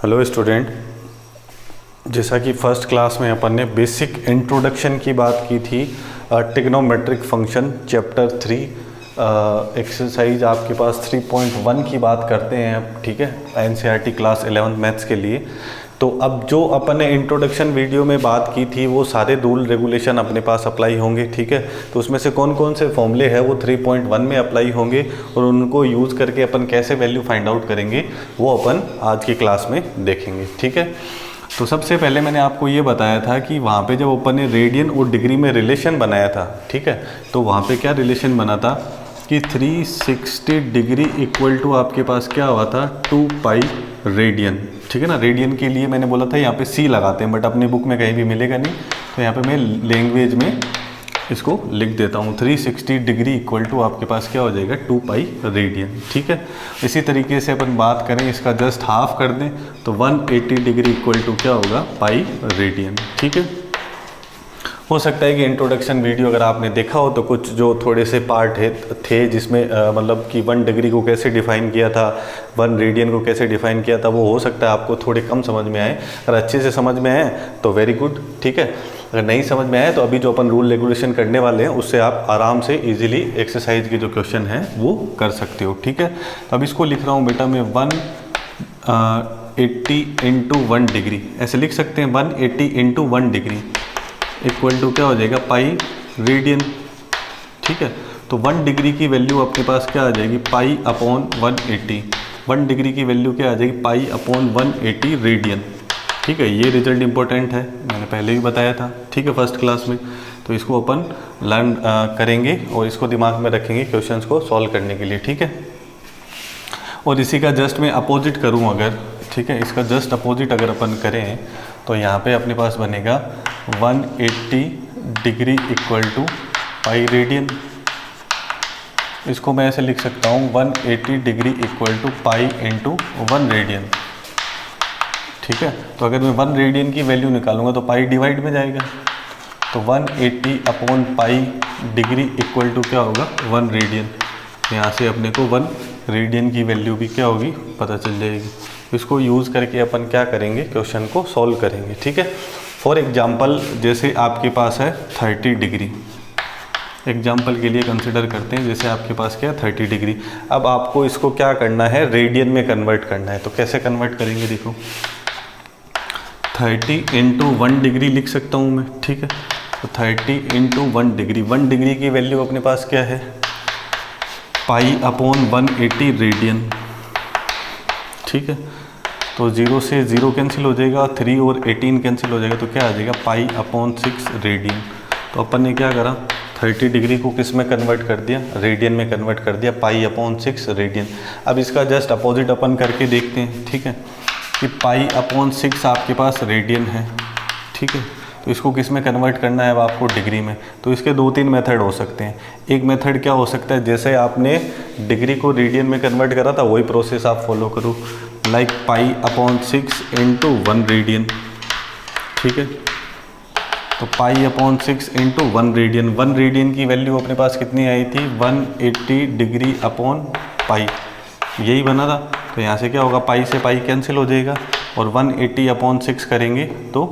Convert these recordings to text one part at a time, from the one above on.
Hello student, जैसा कि first class में अपन ने बेसिक इंट्रोडक्शन की बात की थी ट्रिग्नोमेट्रिक फंक्शन चैप्टर 3 एक्सरसाइज आपके पास 3.1 की बात करते हैं अब, ठीक है, एनसीईआरटी क्लास 11 मैथ्स के लिए। तो अब जो अपन ने इंट्रोडक्शन वीडियो में बात की थी वो सारे रूल रेगुलेशन अपने पास अप्लाई होंगे, ठीक है। तो उसमें से कौन कौन से फॉर्मूले हैं वो 3.1 में अप्लाई होंगे और उनको यूज़ करके अपन कैसे वैल्यू फाइंड आउट करेंगे वो अपन आज की क्लास में देखेंगे, ठीक है। तो सबसे पहले मैंने आपको ये बताया था कि वहाँ पे जब अपन ने रेडियन और डिग्री में रिलेशन बनाया था, ठीक है, तो वहाँ पे क्या रिलेशन बना था कि 360 डिग्री इक्वल टू आपके पास क्या हुआ था 2 पाई रेडियन, ठीक है ना। रेडियन के लिए मैंने बोला था यहाँ पे सी लगाते हैं, बट अपनी बुक में कहीं भी मिलेगा नहीं, तो यहाँ पे मैं लैंग्वेज में इसको लिख देता हूँ 360 डिग्री इक्वल टू आपके पास क्या हो जाएगा 2 पाई रेडियन, ठीक है। इसी तरीके से अपन बात करें इसका जस्ट हाफ कर दें तो 180 डिग्री इक्वल टू क्या होगा पाई रेडियन, ठीक है। हो सकता है कि इंट्रोडक्शन वीडियो अगर आपने देखा हो तो कुछ जो थोड़े से पार्ट थे जिसमें मतलब कि 1 डिग्री को कैसे डिफ़ाइन किया था, 1 रेडियन को कैसे डिफ़ाइन किया था, वो हो सकता है आपको थोड़े कम समझ में आए। अगर अच्छे से समझ में आए तो वेरी गुड, ठीक है। अगर नहीं समझ में आए तो अभी जो अपन रूल रेगुलेशन करने वाले हैं उससे आप आराम से ईजिली एक्सरसाइज के जो क्वेश्चन हैं वो कर सकते हो, ठीक है। तो अब इसको लिख रहा हूँ बेटा मैं 180 इंटू 1 डिग्री, ऐसे लिख सकते हैं 180 इंटू 1 डिग्री इक्वल टू क्या हो जाएगा पाई रेडियन, ठीक है। तो 1 डिग्री की वैल्यू अपने पास क्या आ जाएगी पाई अपॉन 180, 1 डिग्री की वैल्यू क्या आ जाएगी पाई अपॉन 180 रेडियन, ठीक है। ये रिजल्ट इंपॉर्टेंट है, मैंने पहले भी बताया था, ठीक है, फर्स्ट क्लास में। तो इसको अपन लर्न करेंगे और इसको दिमाग में रखेंगे क्वेश्चंस को सॉल्व करने के लिए, ठीक है। और इसी का जस्ट मैं अपोजिट करूं अगर, ठीक है, इसका जस्ट अपोजिट अगर अपन करें तो यहाँ पे अपने पास बनेगा 180 degree equal to pi radian. इसको मैं ऐसे लिख सकता हूँ 180 degree equal to pi into 1 radian, ठीक है। तो अगर मैं 1 रेडियन की वैल्यू निकालूंगा तो पाई डिवाइड में जाएगा, तो 180 upon pi degree equal to क्या होगा 1 रेडियन। यहाँ से अपने को 1 रेडियन की वैल्यू भी क्या होगी पता चल जाएगी। इसको यूज़ करके अपन क्या करेंगे क्वेश्चन को सॉल्व करेंगे, ठीक है। फॉर एग्जांपल जैसे आपके पास है 30 डिग्री, एग्जांपल के लिए कंसिडर करते हैं, जैसे आपके पास क्या है 30 डिग्री। अब आपको इसको क्या करना है रेडियन में कन्वर्ट करना है, तो कैसे कन्वर्ट करेंगे देखो 30 इंटू 1 डिग्री लिख सकता हूँ मैं, ठीक है। तो 30 इंटू 1 डिग्री, 1 डिग्री की वैल्यू अपने पास क्या है पाई अपॉन 180 रेडियन, ठीक है। तो 0 से 0 कैंसिल हो जाएगा, 3 और 18 कैंसिल हो जाएगा, तो क्या आ जाएगा पाई अपॉन 6 रेडियन। तो अपन ने क्या करा 30 डिग्री को किस में कन्वर्ट कर दिया रेडियन में कन्वर्ट कर दिया, पाई अपॉन 6 रेडियन। अब इसका जस्ट अपोजिट अपन करके देखते हैं, ठीक है, कि पाई अपॉन 6 आपके पास रेडियन है, ठीक है। तो इसको किस में कन्वर्ट करना है अब आपको डिग्री में। तो इसके 2-3 मेथड हो सकते हैं। एक मेथड क्या हो सकता है, जैसे आपने डिग्री को रेडियन में कन्वर्ट करा था वही प्रोसेस आप फॉलो करो, like pi upon 6 into 1 radian, ठीक है। तो pi upon 6 into 1 radian, 1 radian की वैल्यू अपने पास कितनी आई थी 180 डिग्री अपॉन पाई, यही बना था। तो यहाँ से क्या होगा पाई से पाई कैंसिल हो जाएगा और 180 अपॉन 6 करेंगे तो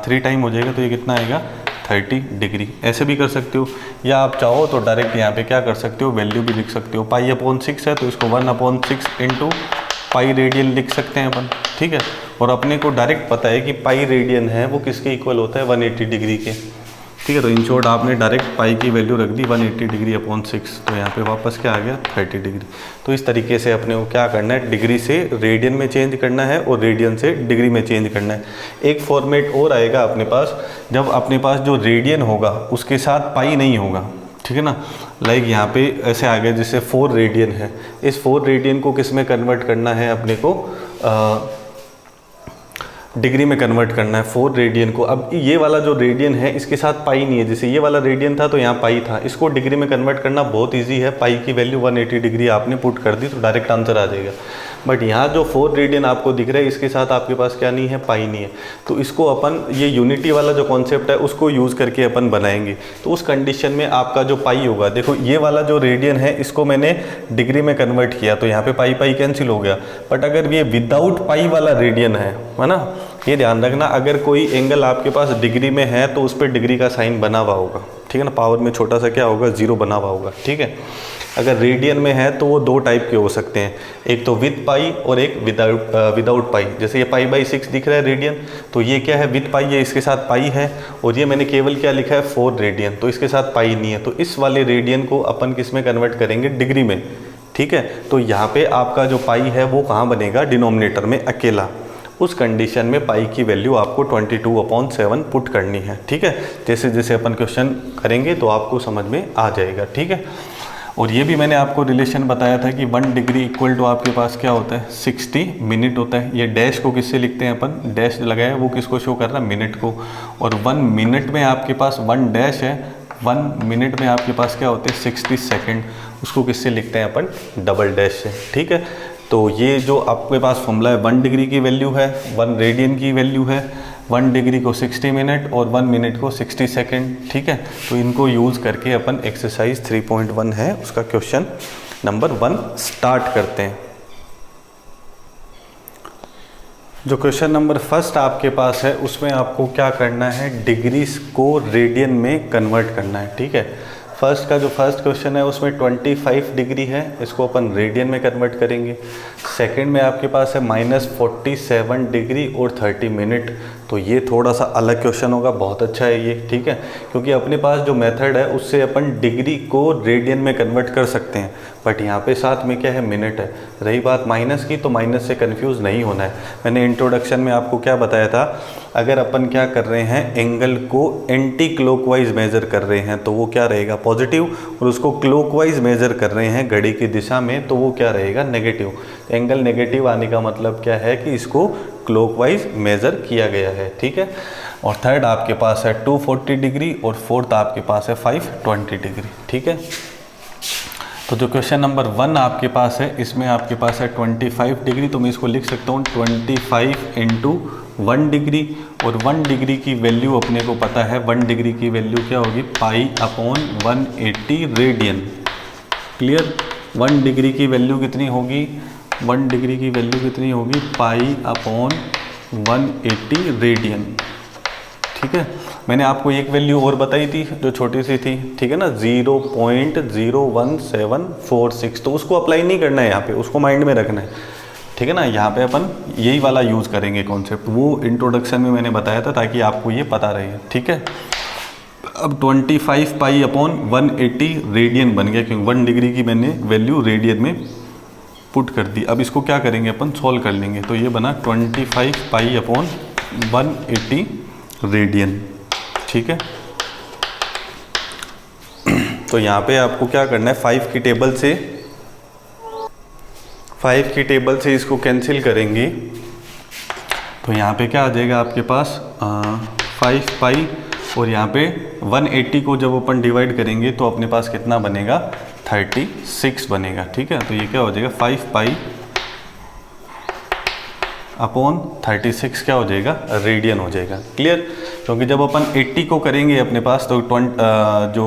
3 टाइम हो जाएगा, तो ये कितना आएगा 30 डिग्री। ऐसे भी कर सकते हो, या आप चाहो तो डायरेक्ट यहाँ पे क्या कर सकते हो वैल्यू भी लिख सकते हो। पाई अपॉन 6 है तो इसको 1 अपॉन 6 इंटू पाई रेडियन लिख सकते हैं अपन, ठीक है। और अपने को डायरेक्ट पता है कि पाई रेडियन है वो किसके इक्वल होता है 180 डिग्री के, ठीक है। तो इन शॉर्ट आपने डायरेक्ट पाई की वैल्यू रख दी 180 डिग्री अपॉन 6, तो यहाँ पे वापस क्या आ गया 30 डिग्री। तो इस तरीके से अपने को क्या करना है डिग्री से रेडियन में चेंज करना है और रेडियन से डिग्री में चेंज करना है। एक फॉर्मेट और आएगा अपने पास, जब अपने पास जो रेडियन होगा उसके साथ पाई नहीं होगा, ठीक है ना। लाइक यहाँ पे ऐसे आ गया जैसे 4 रेडियन है, इस 4 रेडियन को किस में कन्वर्ट करना है अपने को डिग्री में कन्वर्ट करना है 4 रेडियन को। अब ये वाला जो रेडियन है इसके साथ पाई नहीं है, जैसे ये वाला रेडियन था तो यहाँ पाई था, इसको डिग्री में कन्वर्ट करना बहुत इजी है। पाई की वैल्यू 180 डिग्री आपने पुट कर दी तो डायरेक्ट आंसर आ जाएगा। बट यहाँ जो 4 रेडियन आपको दिख रहा है इसके साथ आपके पास क्या नहीं है, पाई नहीं है। तो इसको अपन ये यूनिटी वाला जो कॉन्सेप्ट है उसको यूज़ करके अपन बनाएंगे। तो उस कंडीशन में आपका जो पाई होगा, देखो ये वाला जो रेडियन है इसको मैंने डिग्री में कन्वर्ट किया तो यहाँ पे पाई पाई कैंसिल हो गया। बट अगर ये विदाउट पाई वाला रेडियन है ना, ये ध्यान रखना, अगर कोई एंगल आपके पास डिग्री में है तो उस पर डिग्री का साइन बना हुआ होगा, ठीक है ना, पावर में छोटा सा क्या होगा, 0 बना हुआ होगा, ठीक है। अगर रेडियन में है तो वो 2 टाइप के हो सकते हैं, एक तो विद पाई और एक विदाउट पाई। जैसे ये पाई/6 दिख रहा है रेडियन, तो ये क्या है, विद पाई है, इसके साथ पाई है, और ये मैंने केवल क्या लिखा है 4 रेडियन, तो इसके साथ पाई नहीं है। तो इस वाले रेडियन को अपन किस में कन्वर्ट करेंगे, डिग्री में, ठीक है। तो यहाँ पे आपका जो पाई है वो कहाँ बनेगा, डिनोमिनेटर में अकेला। उस कंडीशन में पाई की वैल्यू आपको 22/7 पुट करनी है, ठीक है। जैसे जैसे अपन क्वेश्चन करेंगे तो आपको समझ में आ जाएगा, ठीक है। और ये भी मैंने आपको रिलेशन बताया था कि 1 डिग्री इक्वल टू आपके पास क्या होता है, 60 मिनट होता है। ये डैश को किससे लिखते हैं अपन, डैश लगाया वो किसको शो कर रहा है, मिनट को। और 1 मिनट में आपके पास 1 डैश है, 1 मिनट में आपके पास क्या होते हैं 60 सेकेंड, उसको किससे लिखते हैं अपन, डबल डैश से, ठीक है। तो ये जो आपके पास फॉर्मूला है, 1 डिग्री की वैल्यू है, 1 रेडियन की वैल्यू है, 1 डिग्री को 60 मिनट और 1 मिनट को 60 सेकेंड, ठीक है। तो इनको यूज़ करके अपन एक्सरसाइज 3.1 है उसका क्वेश्चन नंबर 1 स्टार्ट करते हैं। जो क्वेश्चन नंबर फर्स्ट आपके पास है उसमें आपको क्या करना है, डिग्रीज को रेडियन में कन्वर्ट करना है, ठीक है। फर्स्ट का जो फर्स्ट क्वेश्चन है उसमें 25 डिग्री है, इसको अपन रेडियन में कन्वर्ट करेंगे। सेकंड में आपके पास है -47 डिग्री और 30 मिनट, तो ये थोड़ा सा अलग क्वेश्चन होगा, बहुत अच्छा है ये, ठीक है। क्योंकि अपने पास जो मेथड है उससे अपन डिग्री को रेडियन में कन्वर्ट कर सकते हैं, बट यहाँ पे साथ में क्या है, मिनट है। रही बात माइनस की, तो माइनस से कंफ्यूज नहीं होना है। मैंने इंट्रोडक्शन में आपको क्या बताया था, अगर अपन क्या कर रहे हैं, एंगल को एंटी क्लॉकवाइज मेजर कर रहे हैं तो वो क्या रहेगा, पॉजिटिव, और उसको क्लॉकवाइज मेजर कर रहे हैं घड़ी की दिशा में तो वो क्या रहेगा, नेगेटिव। एंगल नेगेटिव आने का मतलब क्या है कि इसको क्लॉकवाइज मेजर किया गया है, ठीक है। और थर्ड आपके पास है 240 डिग्री और फोर्थ आपके पास है 520 डिग्री, ठीक है। तो जो क्वेश्चन नंबर 1 आपके पास है इसमें आपके पास है 25 डिग्री, तो मैं इसको लिख सकता हूँ 25 × 1 डिग्री, और 1 डिग्री की वैल्यू अपने को पता है, 1 डिग्री की वैल्यू क्या होगी, π/180 रेडियन। क्लियर, 1 डिग्री की वैल्यू कितनी होगी, 1 डिग्री की वैल्यू कितनी होगी, π/180 रेडियन, ठीक है। मैंने आपको एक वैल्यू और बताई थी जो छोटी सी थी, ठीक है ना, 0.01746, तो उसको अप्लाई नहीं करना है यहाँ पे, उसको माइंड में रखना है, ठीक है ना। यहाँ पे अपन यही वाला यूज़ करेंगे कॉन्सेप्ट, वो इंट्रोडक्शन में मैंने बताया था ताकि आपको ये पता रहे, ठीक है। अब 25 π/180 रेडियन बन गया, क्योंकि 1 डिग्री की मैंने वैल्यू रेडियन में पुट कर दी। अब इसको क्या करेंगे अपन, सॉल्व कर लेंगे, तो ये बना 25 π/180 रेडियन, ठीक है। तो यहाँ पे आपको क्या करना है, 5 की टेबल से इसको कैंसिल करेंगे, तो यहाँ पे क्या आ जाएगा आपके पास 5 पाई, और यहाँ पे 180 को जब अपन डिवाइड करेंगे तो अपने पास कितना बनेगा, 36 बनेगा, ठीक है। तो ये क्या हो जाएगा, 5 π/36 क्या हो जाएगा, रेडियन हो जाएगा। क्लियर, क्योंकि जब अपन 80 को करेंगे अपने पास तो जो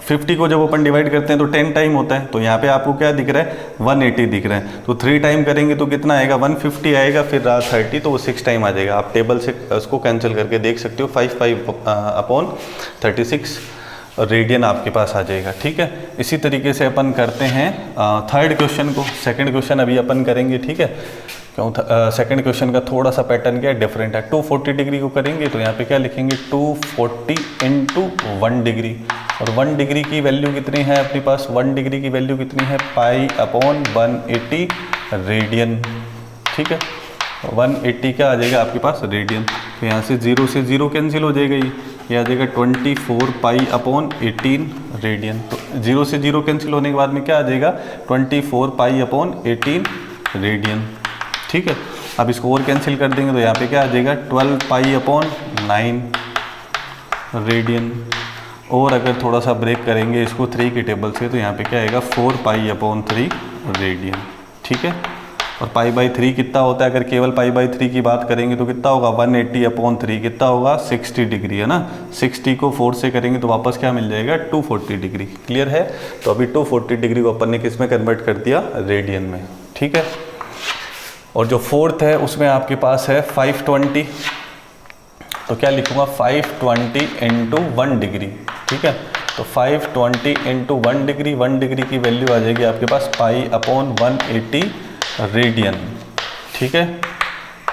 50 को जब अपन डिवाइड करते हैं तो 10 टाइम होता है, तो यहाँ पे आपको क्या दिख रहा है, 180 दिख रहा है, तो 3 टाइम करेंगे तो कितना आएगा, 150 आएगा, फिर 30, तो वो 6 टाइम आ जाएगा। आप टेबल से उसको कैंसिल करके देख सकते हो, 5 π/36 रेडियन आपके पास आ जाएगा, ठीक है। इसी तरीके से अपन करते हैं थर्ड क्वेश्चन को। सेकंड क्वेश्चन अभी अपन करेंगे, ठीक है, क्यों सेकंड क्वेश्चन का थोड़ा सा पैटर्न क्या डिफरेंट है। 240 डिग्री को करेंगे तो यहाँ पे क्या लिखेंगे, 240 × 1 डिग्री, और 1 डिग्री की वैल्यू कितनी है अपने पास, 1 डिग्री की वैल्यू कितनी है, π/180 रेडियन, ठीक है। 180 क्या आ जाएगा आपके पास, रेडियन। तो यहाँ से 0 से 0 कैंसिल हो जाएगा, ये आ जाएगा 24 π/18 रेडियन। तो 0 से 0 कैंसिल होने के बाद में क्या आ जाएगा, 24 π/18 रेडियन, ठीक है। अब इसको और कैंसिल कर देंगे तो यहाँ पे क्या आ जाएगा, 12 π/9 रेडियन। और अगर थोड़ा सा ब्रेक करेंगे इसको 3 की टेबल से तो यहाँ पे क्या आएगा, 4 π/3 रेडियन, ठीक है। और π/3 कितना होता है, अगर केवल π/3 की बात करेंगे तो कितना होगा 180/3 कितना होगा 60 डिग्री है ना। 60 को 4 से करेंगे तो वापस क्या मिल जाएगा 240 डिग्री। क्लियर है। तो अभी 240 डिग्री को अपन ने किस में कन्वर्ट कर दिया, रेडियन में। ठीक है। और जो फोर्थ है उसमें आपके पास है 520, तो क्या लिखूंगा 520 इंटू 1 डिग्री। ठीक है। तो 520 इंटू 1 डिग्री, 1 डिग्री की वैल्यू आ जाएगी आपके पास π/180 रेडियन। ठीक है।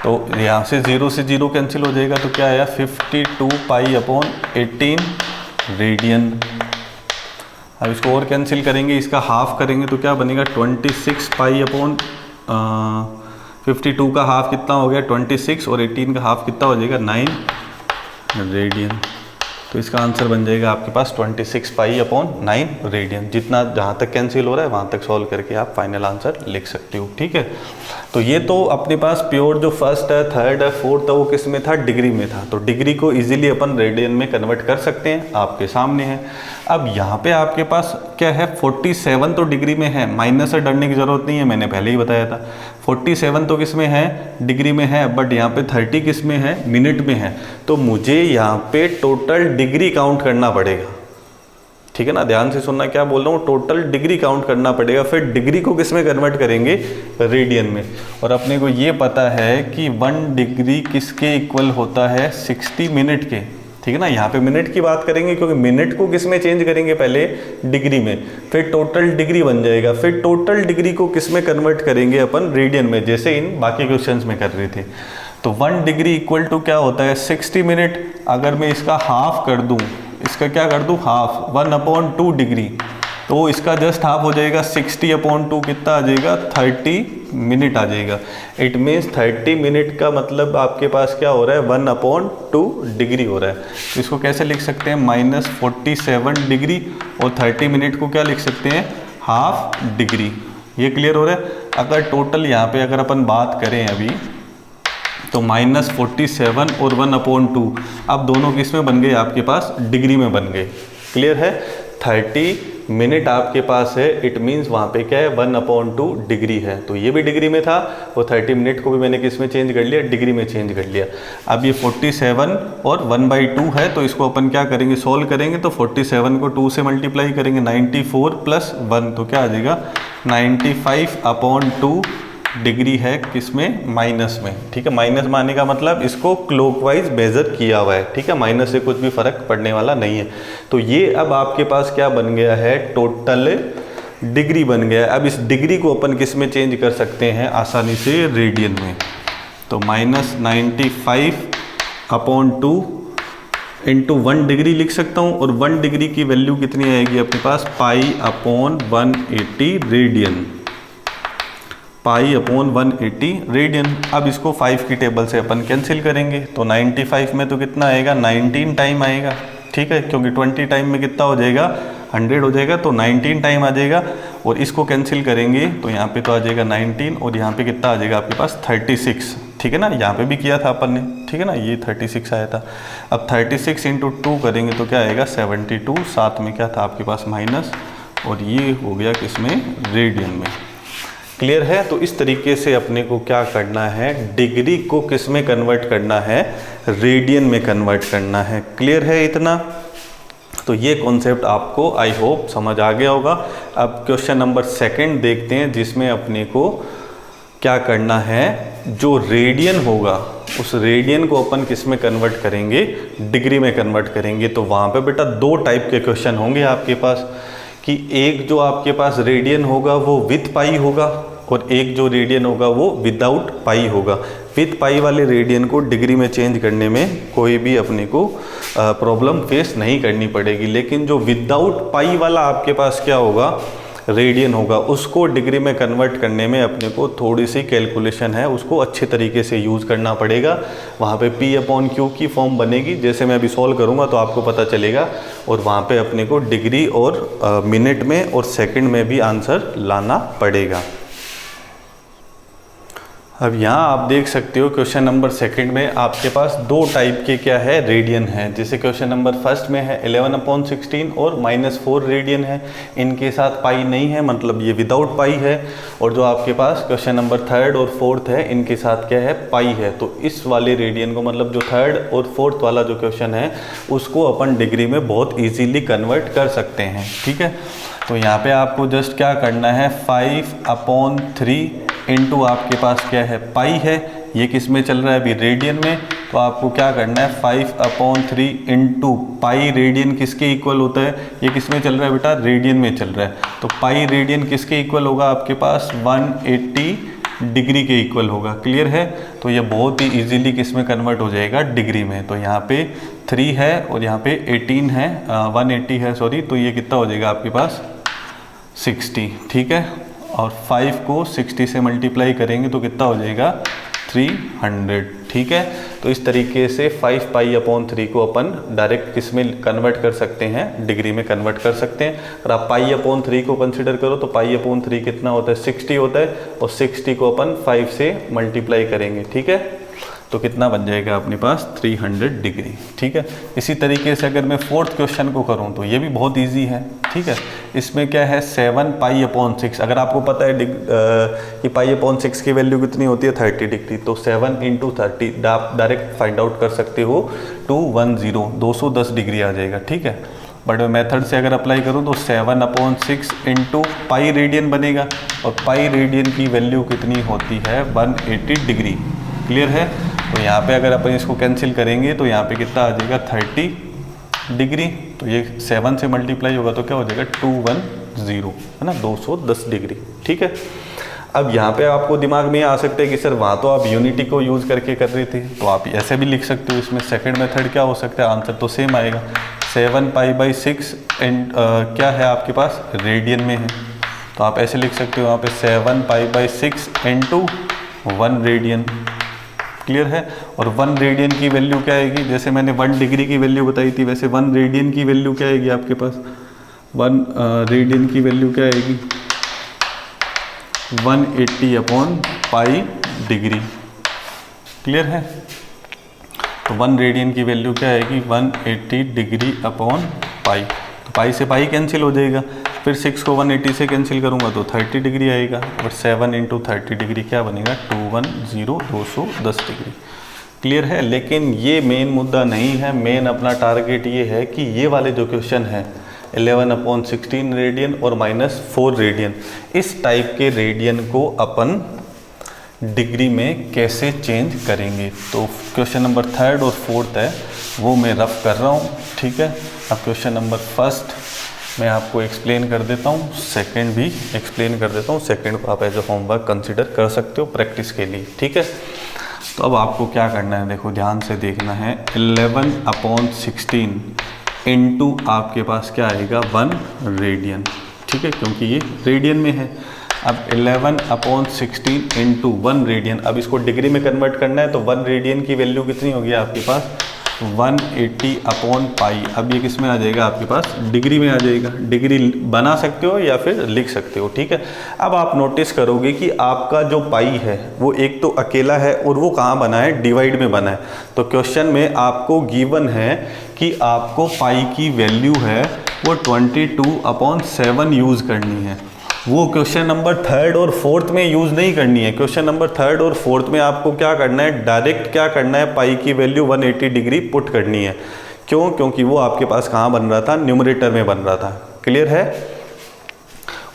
तो यहाँ से 0 से 0 कैंसिल हो जाएगा, तो क्या आया 52 π/18 रेडियन। अब इसको और कैंसिल करेंगे, इसका हाफ करेंगे तो क्या बनेगा 26 π/52 का हाफ कितना हो गया 26 और 18 का हाफ कितना हो जाएगा 9 रेडियन। तो इसका आंसर बन जाएगा आपके पास 26 π/9 रेडियन। जितना जहाँ तक कैंसिल हो रहा है वहाँ तक सॉल्व करके आप फाइनल आंसर लिख सकते हो। ठीक है। तो ये तो अपने पास प्योर जो फर्स्ट है, थर्ड है, फोर्थ है वो किस में था, डिग्री में था। तो डिग्री को इजीली अपन रेडियन में कन्वर्ट कर सकते हैं, आपके सामने है। अब यहाँ पे आपके पास क्या है 47 तो डिग्री में है, माइनस से डरने की जरूरत नहीं है, मैंने पहले ही बताया था। 47 तो किस में है, डिग्री में है, बट यहाँ पे 30 किस में है, मिनट में है। तो मुझे यहाँ पे टोटल डिग्री काउंट करना पड़ेगा। ठीक है ना, ध्यान से सुनना क्या बोल रहा हूँ, टोटल डिग्री काउंट करना पड़ेगा। फिर डिग्री को किस में कन्वर्ट करेंगे, रेडियन में। और अपने को ये पता है कि 1 डिग्री किसके इक्वल होता है 60 मिनट के। ठीक है ना, यहाँ पे मिनट की बात करेंगे क्योंकि मिनट को किस में चेंज करेंगे, पहले डिग्री में, फिर टोटल डिग्री बन जाएगा। फिर टोटल डिग्री को किस में कन्वर्ट करेंगे अपन, रेडियन में, जैसे इन बाकी क्वेश्चंस में कर रहे थे। तो 1 डिग्री इक्वल टू क्या होता है 60 मिनट। अगर मैं इसका हाफ कर दूं, इसका क्या कर दूं हाफ, 1/2 डिग्री, तो इसका जस्ट हाफ हो जाएगा 60/2 कितना आ जाएगा 30 मिनट आ जाएगा। इट मीन्स 30 मिनट का मतलब आपके पास क्या हो रहा है 1/2 डिग्री हो रहा है। तो इसको कैसे लिख सकते हैं -47 डिग्री, और 30 मिनट को क्या लिख सकते हैं हाफ डिग्री। ये क्लियर हो रहा है। अगर टोटल यहाँ पे अगर अपन बात करें अभी तो -47 और 1/2 अब दोनों किस में बन गए आपके पास, डिग्री में बन गए। क्लियर है। 30 मिनट आपके पास है, इट मीन्स वहाँ पे क्या है 1/2 डिग्री है। तो ये भी डिग्री में था, वो 30 मिनट को भी मैंने किस में चेंज कर लिया, डिग्री में चेंज कर लिया। अब ये 47 और 1/2 है, तो इसको अपन क्या करेंगे, सोल्व करेंगे। तो 47 को 2 से मल्टीप्लाई करेंगे, 94 + 1 तो क्या आ जाएगा 95/2 डिग्री है किसमें, माइनस में। ठीक है, माइनस मानने का मतलब इसको क्लॉकवाइज मेजर किया हुआ है। ठीक है, माइनस से कुछ भी फर्क पड़ने वाला नहीं है। तो ये अब आपके पास क्या बन गया है, टोटल डिग्री बन गया है। अब इस डिग्री को अपन किस में चेंज कर सकते हैं आसानी से, रेडियन में। तो -95/2 इंटू 1 डिग्री लिख सकता हूँ, और 1 डिग्री की वैल्यू कितनी आएगी अपने पास π/180 रेडियन, π/180 रेडियन। अब इसको 5 की टेबल से अपन कैंसिल करेंगे, तो 95 में तो कितना आएगा 19 टाइम आएगा। ठीक है, क्योंकि 20 टाइम में कितना हो जाएगा 100 हो जाएगा, तो 19 टाइम आ जाएगा। और इसको कैंसिल करेंगे तो यहाँ पे तो आ जाएगा 19, और यहाँ पे कितना आ जाएगा आपके पास 36। ठीक है ना, यहाँ पे भी किया था अपन ने। ठीक है ना, ये 36 आया था। अब 36 × 2 करेंगे तो क्या आएगा 72, साथ में क्या था आपके पास माइनस, और ये हो गया किसमें, रेडियन में। क्लियर है। तो इस तरीके से अपने को क्या करना है, डिग्री को किस में कन्वर्ट करना है, रेडियन में कन्वर्ट करना है। क्लियर है इतना। तो ये कॉन्सेप्ट आपको आई होप समझ आ गया होगा। अब क्वेश्चन नंबर 2 देखते हैं, जिसमें अपने को क्या करना है, जो रेडियन होगा उस रेडियन को अपन किस में कन्वर्ट करेंगे, डिग्री में कन्वर्ट करेंगे। तो वहाँ पे बेटा 2 टाइप के क्वेश्चन होंगे आपके पास, कि एक जो आपके पास रेडियन होगा वो विथ पाई होगा, और एक जो रेडियन होगा वो विदाउट पाई होगा। विथ पाई वाले रेडियन को डिग्री में चेंज करने में कोई भी अपने को प्रॉब्लम फेस नहीं करनी पड़ेगी। लेकिन जो विदाउट पाई वाला आपके पास क्या होगा, रेडियन होगा, उसको डिग्री में कन्वर्ट करने में अपने को थोड़ी सी कैलकुलेशन है, उसको अच्छे तरीके से यूज़ करना पड़ेगा। वहाँ पे P/Q की फॉर्म बनेगी, जैसे मैं अभी सॉल्व करूँगा तो आपको पता चलेगा। और वहाँ पे अपने को डिग्री और मिनट में और सेकंड में भी आंसर लाना पड़ेगा। अब यहाँ आप देख सकते हो क्वेश्चन नंबर सेकंड में आपके पास दो टाइप के क्या है रेडियन है। जैसे क्वेश्चन नंबर फर्स्ट में है 11/16 और -4 रेडियन है, इनके साथ पाई नहीं है, मतलब ये विदाउट पाई है। और जो आपके पास क्वेश्चन नंबर थर्ड और फोर्थ है, इनके साथ क्या है, पाई है। तो इस वाले रेडियन को, मतलब जो थर्ड और फोर्थ वाला जो क्वेश्चन है, उसको अपन डिग्री में बहुत ईजीली कन्वर्ट कर सकते हैं। ठीक है, तो यहाँ पे आपको जस्ट क्या करना है, 5/3 इंटू आपके पास क्या है, पाई है। ये किस में चल रहा है अभी, रेडियन में। तो आपको क्या करना है, 5/3 इंटू पाई रेडियन किसके इक्वल होता है, ये किस में चल रहा है बेटा, रेडियन में चल रहा है। तो पाई रेडियन किसके इक्वल होगा आपके पास, 180 डिग्री के इक्वल होगा। क्लियर है, तो ये बहुत ही इजीली किस में कन्वर्ट हो जाएगा, डिग्री में। तो यहाँ पे 3 है और यहाँ पे 18 है, 180 है सॉरी। तो ये कितना हो जाएगा आपके पास, 60। ठीक है, और 5 को 60 से मल्टीप्लाई करेंगे तो कितना हो जाएगा, 300। ठीक है, तो इस तरीके से 5π/3 को अपन डायरेक्ट किस में कन्वर्ट कर सकते हैं, डिग्री में कन्वर्ट कर सकते हैं। अगर आप π/3 को कंसिडर करो तो π/3 कितना होता है, 60 होता है, और 60 को अपन 5 से मल्टीप्लाई करेंगे। ठीक है, तो कितना बन जाएगा अपने पास, 300 डिग्री। ठीक है, इसी तरीके से अगर मैं फोर्थ क्वेश्चन को करूं तो ये भी बहुत इजी है। ठीक है, इसमें क्या है, 7π/6। अगर आपको पता है कि π/6 की वैल्यू कितनी होती है, 30 डिग्री, तो 7 × 30 आप डायरेक्ट फाइंड आउट कर सकते हो, 210 डिग्री आ जाएगा। ठीक है, बट मेथड से अगर अप्लाई करूं तो 7/6 इंटू पाई रेडियन बनेगा, और पाई रेडियन की वैल्यू कितनी होती है, 180 डिग्री। क्लियर है, तो यहाँ पे अगर अपन इसको कैंसिल करेंगे तो यहाँ पे कितना आ जाएगा, 30 डिग्री। तो ये 7 से मल्टीप्लाई होगा तो क्या हो जाएगा, 210, है ना, 210 डिग्री। ठीक है, अब यहाँ पे आपको दिमाग में आ सकता है कि सर वहाँ तो आप यूनिटी को यूज़ करके कर रहे थे, तो आप ऐसे भी लिख सकते हो। इसमें सेकंड मेथड क्या हो सकता है, आंसर तो सेम आएगा। 7π/6 एंड क्या है आपके पास, रेडियन में है, तो आप ऐसे लिख सकते हो यहाँ पे 7π/6 इंटू 1 रेडियन। क्लियर है, और 1 रेडियन की वैल्यू क्या आएगी, जैसे मैंने 1 डिग्री की वैल्यू बताई थी, वैसे 1 रेडियन की वैल्यू क्या आएगी आपके पास, 1 रेडियन की वैल्यू क्या आएगी, 180/पाई डिग्री। क्लियर है, तो 1 रेडियन की वैल्यू क्या आएगी, 180 डिग्री अपॉन पाई। तो पाई से पाई कैंसिल हो जाएगा, फिर 6 को 180 से कैंसिल करूंगा तो 30 डिग्री आएगा, और 7 × 30 डिग्री क्या बनेगा, 210 डिग्री। क्लियर है, लेकिन ये मेन मुद्दा नहीं है। मेन अपना टारगेट ये है कि ये वाले जो क्वेश्चन है 11/16 रेडियन और -4 रेडियन, इस टाइप के रेडियन को अपन डिग्री में कैसे चेंज करेंगे। तो क्वेश्चन नंबर थर्ड और फोर्थ है वो मैं रफ कर रहा हूँ। ठीक है, अब क्वेश्चन नंबर फर्स्ट मैं आपको एक्सप्लेन कर देता हूँ, सेकंड भी एक्सप्लेन कर देता हूँ। सेकंड को आप एज ए होमवर्क कंसिडर कर सकते हो प्रैक्टिस के लिए। ठीक है, तो अब आपको क्या करना है, देखो ध्यान से देखना है। 11/16 इंटू आपके पास क्या आएगा, 1 रेडियन। ठीक है, क्योंकि ये रेडियन में है। अब 11/16 इंटू 1 रेडियन, अब इसको डिग्री में कन्वर्ट करना है, तो 1 रेडियन की वैल्यू कितनी होगी आपके पास, 180/पाई। अब ये किस में आ जाएगा आपके पास, डिग्री में आ जाएगा। डिग्री बना सकते हो या फिर लिख सकते हो। ठीक है, अब आप नोटिस करोगे कि आपका जो पाई है वो एक तो अकेला है और वो कहाँ बना है, डिवाइड में बना है। तो क्वेश्चन में आपको गिवन है कि आपको पाई की वैल्यू है वो 22/7 यूज़ करनी है। वो क्वेश्चन नंबर थर्ड और फोर्थ में यूज़ नहीं करनी है। क्वेश्चन नंबर थर्ड और फोर्थ में आपको क्या करना है, डायरेक्ट क्या करना है, पाई की वैल्यू 180 डिग्री पुट करनी है। क्यों, क्योंकि वो आपके पास कहाँ बन रहा था, न्यूमरेटर में बन रहा था। क्लियर है,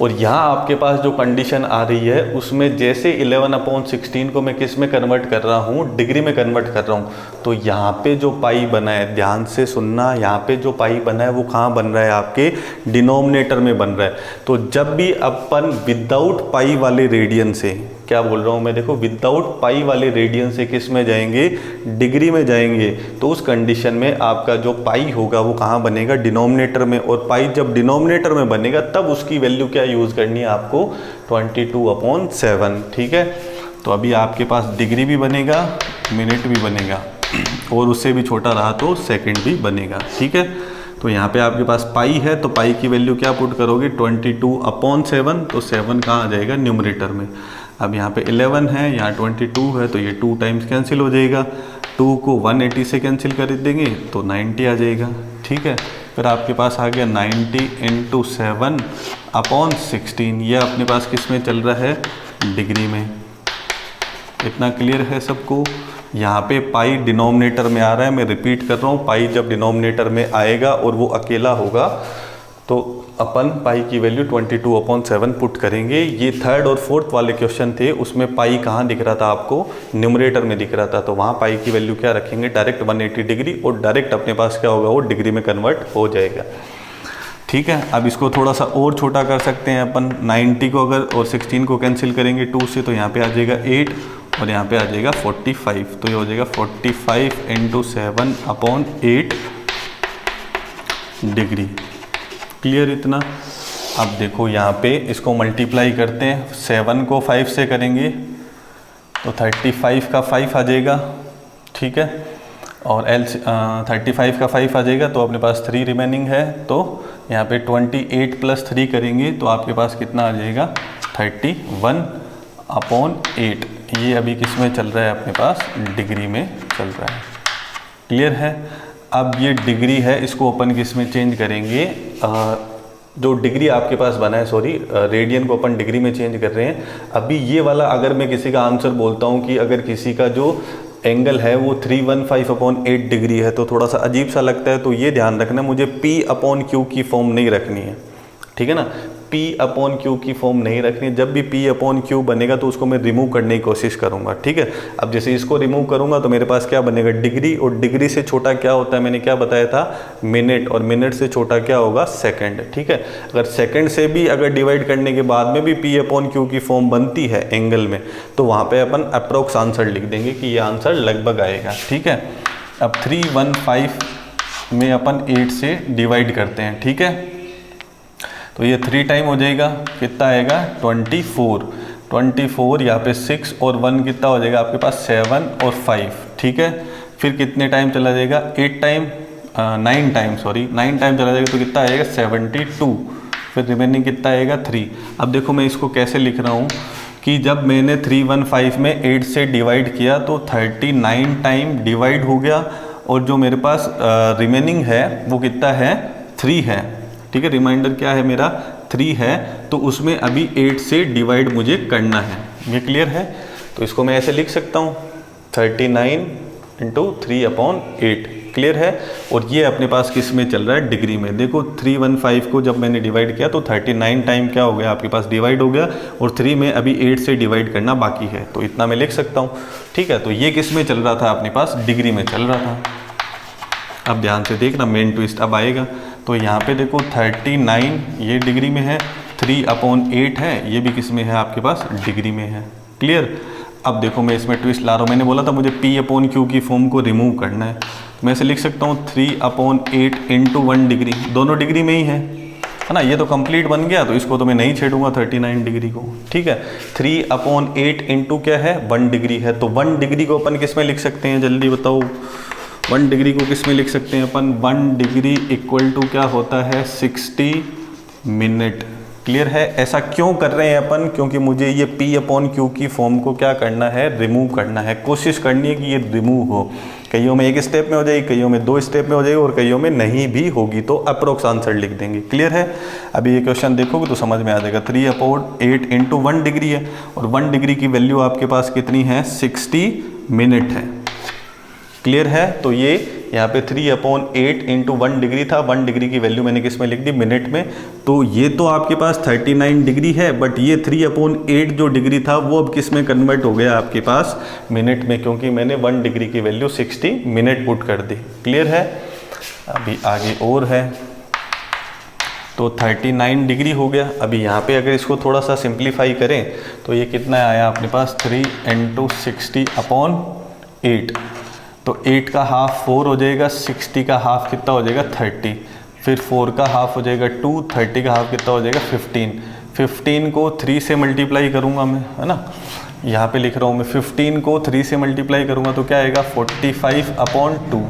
और यहाँ आपके पास जो कंडीशन आ रही है उसमें जैसे 11/16 को मैं किस में कन्वर्ट कर रहा हूँ, डिग्री में कन्वर्ट कर रहा हूँ। तो यहाँ पे जो पाई बना है, ध्यान से सुनना, यहाँ पे जो पाई बना है वो कहाँ बन रहा है, आपके डिनोमिनेटर में बन रहा है। तो जब भी अपन विदाउट पाई वाले रेडियन से, क्या बोल रहा हूँ मैं, देखो विदाउट पाई वाले रेडियन से किस में जाएंगे, डिग्री में जाएंगे, तो उस कंडीशन में आपका जो पाई होगा वो कहाँ बनेगा, डिनोमिनेटर में। और पाई जब डिनोमिनेटर में बनेगा तब उसकी वैल्यू क्या यूज़ करनी है आपको, 22/7। ठीक है, तो अभी आपके पास डिग्री भी बनेगा, मिनट भी बनेगा, और उससे भी छोटा रहा तो सेकंड भी बनेगा। ठीक है, तो यहाँ पे आपके पास पाई है, तो पाई की वैल्यू क्या पुट करोगे, 22/7। तो 7 कहाँ आ जाएगा, न्यूमरेटर में। अब यहाँ पे 11 है, यहाँ 22 है, तो ये 2 टाइम्स कैंसिल हो जाएगा। 2 को 180 से कैंसिल कर देंगे तो 90 आ जाएगा। ठीक है, फिर आपके पास आ गया 90 × 7/16। ये अपने पास किस में चल रहा है, डिग्री में। इतना क्लियर है सबको। यहाँ पे पाई डिनोमिनेटर में आ रहा है, मैं रिपीट कर रहा हूँ, पाई जब डिनोमिनेटर में आएगा और वो अकेला होगा तो अपन पाई की वैल्यू 22/7 पुट करेंगे। ये थर्ड और फोर्थ वाले क्वेश्चन थे, उसमें पाई कहाँ दिख रहा था आपको, न्यूमरेटर में दिख रहा था, तो वहाँ पाई की वैल्यू क्या रखेंगे, डायरेक्ट 180 डिग्री, और डायरेक्ट अपने पास क्या होगा, वो डिग्री में कन्वर्ट हो जाएगा। ठीक है, अब इसको थोड़ा सा और छोटा कर सकते हैं अपन। 90 को अगर और 16 को कैंसिल करेंगे 2 से, तो यहाँ पे आ जाएगा 8 और यहाँ पे आ जाएगा 45, तो ये हो जाएगा 45 × 7/8 डिग्री। क्लियर इतना। अब देखो यहाँ पे इसको मल्टीप्लाई करते हैं, 7 को 5 से करेंगे तो 35 का 5 आ जाएगा। ठीक है, और 35 का 5 आ जाएगा, तो अपने पास 3 रिमेनिंग है, तो यहाँ पे 28 + 3 करेंगे तो आपके पास कितना आ जाएगा, 31/8। ये अभी किस में चल रहा है, अपने पास डिग्री में चल रहा है। क्लियर है। अब ये डिग्री है, इसको अपन किस में चेंज करेंगे, जो डिग्री आपके पास बना है, सॉरी रेडियन को अपन डिग्री में चेंज कर रहे हैं। अभी ये वाला अगर मैं किसी का आंसर बोलता हूँ कि अगर किसी का जो एंगल है वो 315/8 डिग्री है, तो थोड़ा सा अजीब सा लगता है, तो ये ध्यान रखना, मुझे P/Q की फॉर्म नहीं रखनी है। ठीक है ना, P/Q की फॉर्म नहीं रखनी है। जब भी P/Q बनेगा तो उसको मैं रिमूव करने की कोशिश करूंगा। ठीक है, अब जैसे इसको रिमूव करूंगा तो मेरे पास क्या बनेगा, डिग्री, और डिग्री से छोटा क्या होता है, मैंने क्या बताया था, मिनट, और मिनट से छोटा क्या होगा, सेकंड। ठीक है, अगर सेकंड से भी अगर डिवाइड करने के बाद में भी P/Q की फॉर्म बनती है एंगल में, तो वहाँ पर अपन अप्रोक्स आंसर लिख देंगे कि ये आंसर लगभग आएगा। ठीक है, अब 315 में अपन 8 से डिवाइड करते हैं। ठीक है, तो ये 3 टाइम हो जाएगा, कितना आएगा, 24। यहाँ पे 6 और 1 कितना हो जाएगा आपके पास, 7 और 5। ठीक है, फिर कितने टाइम चला जाएगा, 9 टाइम चला जाएगा, तो कितना आएगा, 72। फिर रिमेनिंग कितना आएगा, 3। अब देखो मैं इसको कैसे लिख रहा हूँ कि जब मैंने 315 में 8 से डिवाइड किया तो 39 टाइम डिवाइड हो गया, और जो मेरे पास रिमेनिंग है वो कितना है, 3 है। ठीक है, रिमाइंडर क्या है मेरा, 3 है, तो उसमें अभी 8 से डिवाइड मुझे करना है। ये क्लियर है, तो इसको मैं ऐसे लिख सकता हूँ, 39 × 3/8। क्लियर है, और ये अपने पास किस में चल रहा है, डिग्री में। देखो 315 को जब मैंने डिवाइड किया तो 39 टाइम क्या हो गया आपके पास, डिवाइड हो गया, और 3 में अभी 8 से डिवाइड करना बाकी है, तो इतना मैं लिख सकता हूँ। ठीक है, तो ये किस में चल रहा था, अपने पास डिग्री में चल रहा था। अब ध्यान से देखना, मेन ट्विस्ट अब आएगा। तो यहाँ पे देखो 39 ये डिग्री में है, 3/8 है, ये भी किस में है आपके पास, डिग्री में है। क्लियर। अब देखो मैं इसमें ट्विस्ट ला रहा हूँ, मैंने बोला था मुझे P/Q की फॉर्म को रिमूव करना है, मैं इसे लिख सकता हूँ 3/8 × 1 डिग्री, दोनों डिग्री में ही है ना। ये तो कंप्लीट बन गया, तो इसको तो मैं नहीं छेड़ूंगा 39 डिग्री को। ठीक है, 3/8 × क्या है, 1 डिग्री है, तो 1 डिग्री को अपन किस में लिख सकते हैं, जल्दी बताओ। 1 डिग्री को किस में लिख सकते हैं अपन, 1 डिग्री = क्या होता है, 60 मिनट। क्लियर है। ऐसा क्यों कर रहे हैं अपन, क्योंकि मुझे ये P/Q की फॉर्म को क्या करना है, रिमूव करना है। कोशिश करनी है कि ये रिमूव हो, कईयों में 1 स्टेप में हो जाएगी, कईयों में 2 स्टेप में हो जाएगी, और कईयों में नहीं भी होगी, तो अप्रोक्स आंसर लिख देंगे। क्लियर है। अभी ये क्वेश्चन देखोगे तो समझ में आ जाएगा। 3/8 × 1 डिग्री है, और 1 डिग्री की वैल्यू आपके पास कितनी है, 60 मिनट है। क्लियर है। तो ये यहाँ पे 3/8 × 1 डिग्री था, 1 डिग्री की वैल्यू मैंने किस में लिख दी, मिनट में। तो ये तो आपके पास 39 डिग्री है, बट ये 3/8 जो डिग्री था वो अब किस में कन्वर्ट हो गया आपके पास, मिनट में, क्योंकि मैंने 1 डिग्री की वैल्यू 60 मिनट पुट कर दी। क्लियर है। अभी आगे और है, तो 39 डिग्री हो गया। अभी यहाँ पे अगर इसको थोड़ा सा सिंप्लीफाई करें तो ये कितना आया अपने पास, 3 × 60/8। तो 8 का हाफ 4 हो जाएगा, 60 का हाफ कितना हो जाएगा, 30। फिर 4 का हाफ हो जाएगा 2, 30 का हाफ कितना हो जाएगा, 15। 15 को 3 से मल्टीप्लाई करूँगा मैं, है ना, यहाँ पे लिख रहा हूँ मैं। 15 को 3 से मल्टीप्लाई करूँगा तो क्या आएगा, 45/2।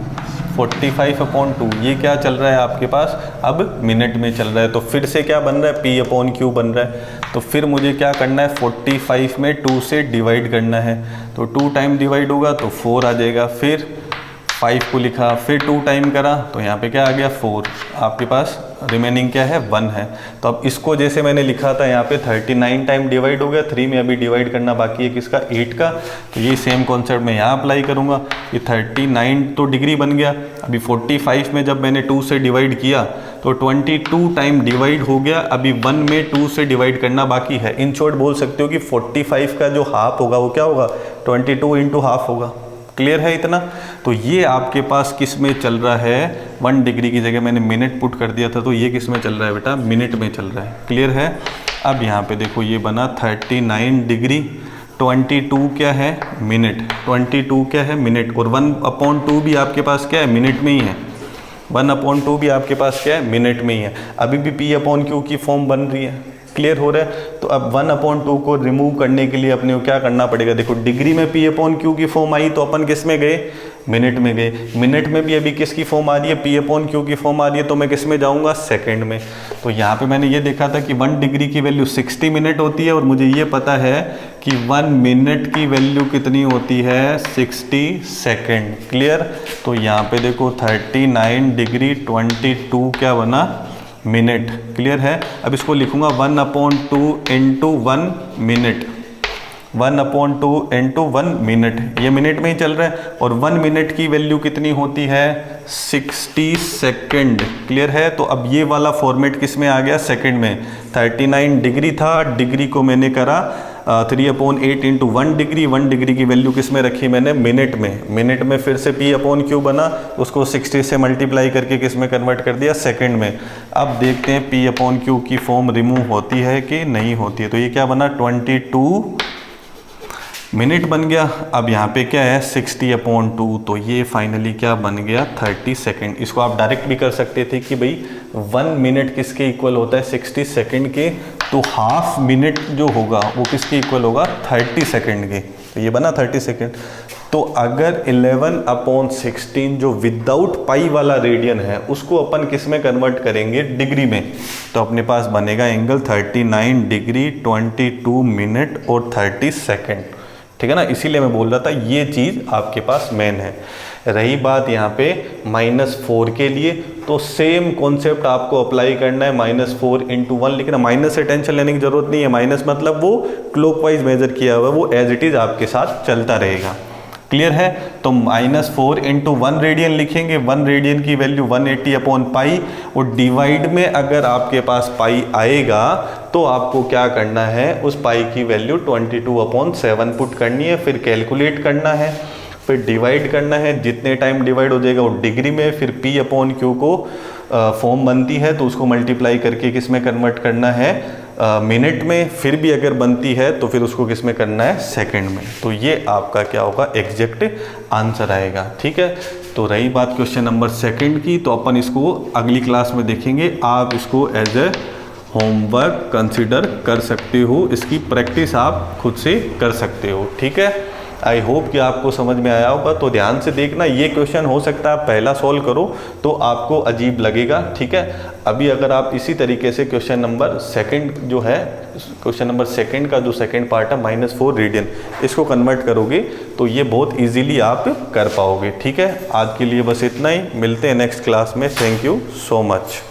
45/2 ये क्या चल रहा है आपके पास, अब मिनट में चल रहा है। तो फिर से क्या बन रहा है, P/Q बन रहा है। तो फिर मुझे क्या करना है, 45 में 2 से डिवाइड करना है। तो 2 टाइम डिवाइड होगा तो 4 आ जाएगा। फिर 5 को लिखा, फिर 2 टाइम करा तो यहाँ पे क्या आ गया 4। आपके पास रिमेनिंग क्या है 1 है। तो अब इसको जैसे मैंने लिखा था यहाँ पे 39 टाइम डिवाइड हो गया, 3 में अभी डिवाइड करना बाकी है किसका, 8 का। तो ये सेम कॉन्सेप्ट मैं यहाँ अप्लाई करूँगा। ये 39 तो डिग्री बन गया। अभी 45 में जब मैंने 2 से डिवाइड किया तो 22 टाइम डिवाइड हो गया। अभी 1 में 2 से डिवाइड करना बाकी है। इन शॉर्ट बोल सकते हो कि 45 का जो हाफ होगा वो क्या होगा, 22 इंटू हाफ होगा। क्लियर है इतना। तो ये आपके पास किस में चल रहा है, 1 डिग्री की जगह मैंने मिनट पुट कर दिया था, तो ये किस में चल रहा है बेटा, मिनट में चल रहा है। क्लियर है। अब यहाँ पे देखो ये बना 39 डिग्री, 22 क्या है मिनट, 22 क्या है मिनट, और 1/2 भी आपके पास क्या है मिनट में ही है। 1/2 भी आपके पास क्या है मिनट में ही है। अभी भी P/Q की फॉर्म बन रही है। क्लियर हो रहा है। तो अब 1/2 को रिमूव करने के लिए अपने को क्या करना पड़ेगा, देखो डिग्री में P/Q की फॉर्म आई तो अपन किस में गए, मिनट में गए। मिनट में भी अभी किसकी फॉर्म आ रही है, P/Q की फॉर्म आ रही है, तो मैं किस में जाऊंगा, सेकंड में। तो यहाँ पे मैंने ये देखा था कि 1 डिग्री की वैल्यू 60 मिनट होती है, और मुझे ये पता है कि 1 मिनट की वैल्यू कितनी होती है, 60 सेकेंड। क्लियर। तो यहाँ पे देखो 39 डिग्री 22 क्या बना, मिनट। क्लियर है। अब इसको लिखूंगा 1/2 इंटू 1 मिनट, 1/2 इंटू 1 मिनट, ये मिनट में ही चल रहा है। और 1 मिनट की वैल्यू कितनी होती है, 60 सेकेंड। क्लियर है। तो अब ये वाला फॉर्मेट किस में आ गया, सेकेंड में। 39 डिग्री था, डिग्री को मैंने करा 3/8 इंटू 1 डिग्री, 1 डिग्री की वैल्यू किस में रखी मैंने, मिनट में। मिनट में फिर से P/Q बना, उसको 60 से मल्टीप्लाई करके किस में कन्वर्ट कर दिया, सेकंड में। अब देखते हैं P/Q की फॉर्म रिमूव होती है कि नहीं होती है। तो ये क्या बना, 22 मिनट बन गया। अब यहाँ पे क्या है 60/2, तो ये फाइनली क्या बन गया 30 सेकेंड। इसको आप डायरेक्ट भी कर सकते थे कि भाई 1 मिनट किसके इक्वल होता है, 60 सेकेंड के। तो हाफ मिनट जो होगा वो किसके इक्वल होगा, 30 सेकेंड के। तो ये बना 30 सेकेंड। तो अगर 11/16 जो विदाउट पाई वाला रेडियन है उसको अपन किस में कन्वर्ट करेंगे, डिग्री में, तो अपने पास बनेगा एंगल 39 डिग्री 22 मिनट और 30 सेकेंड। ठीक है ना। इसीलिए मैं बोल रहा था ये चीज़ आपके पास मेन है। रही बात यहाँ पे -4 के लिए, तो सेम कॉन्सेप्ट आपको अप्लाई करना है। -4 इंटू 1 लिखना, माइनस से टेंशन लेने की जरूरत नहीं है। माइनस मतलब वो क्लॉकवाइज मेजर किया हुआ है, वो एज इट इज़ आपके साथ चलता रहेगा। क्लियर है। तो -4 इंटू 1 रेडियन लिखेंगे। 1 रेडियन की वैल्यू 180/पाई, और डिवाइड में अगर आपके पास पाई आएगा तो आपको क्या करना है, उस पाई की वैल्यू 22/7 पुट करनी है, फिर कैलकुलेट करना है, फिर डिवाइड करना है। जितने टाइम डिवाइड हो जाएगा वो डिग्री में, फिर P/Q को फॉर्म बनती है तो उसको मल्टीप्लाई करके किस में कन्वर्ट करना है, मिनट में। फिर भी अगर बनती है तो फिर उसको किस में करना है, सेकंड में। तो ये आपका क्या होगा, एग्जैक्ट आंसर आएगा। ठीक है। तो रही बात क्वेश्चन नंबर 2 की, तो अपन इसको अगली क्लास में देखेंगे। आप इसको एज ए होमवर्क कंसिडर कर सकते हो, इसकी प्रैक्टिस आप खुद से कर सकते हो। ठीक है। आई होप कि आपको समझ में आया होगा। तो ध्यान से देखना, ये क्वेश्चन हो सकता है आप पहला सॉल्व करो तो आपको अजीब लगेगा। ठीक है। अभी अगर आप इसी तरीके से क्वेश्चन नंबर 2 जो है, क्वेश्चन नंबर 2 का जो सेकंड पार्ट है -4 रेडियन, इसको कन्वर्ट करोगे तो ये बहुत इजीली आप कर पाओगे। ठीक है। आज के लिए बस इतना ही, मिलते हैं नेक्स्ट क्लास में। Thank you so much.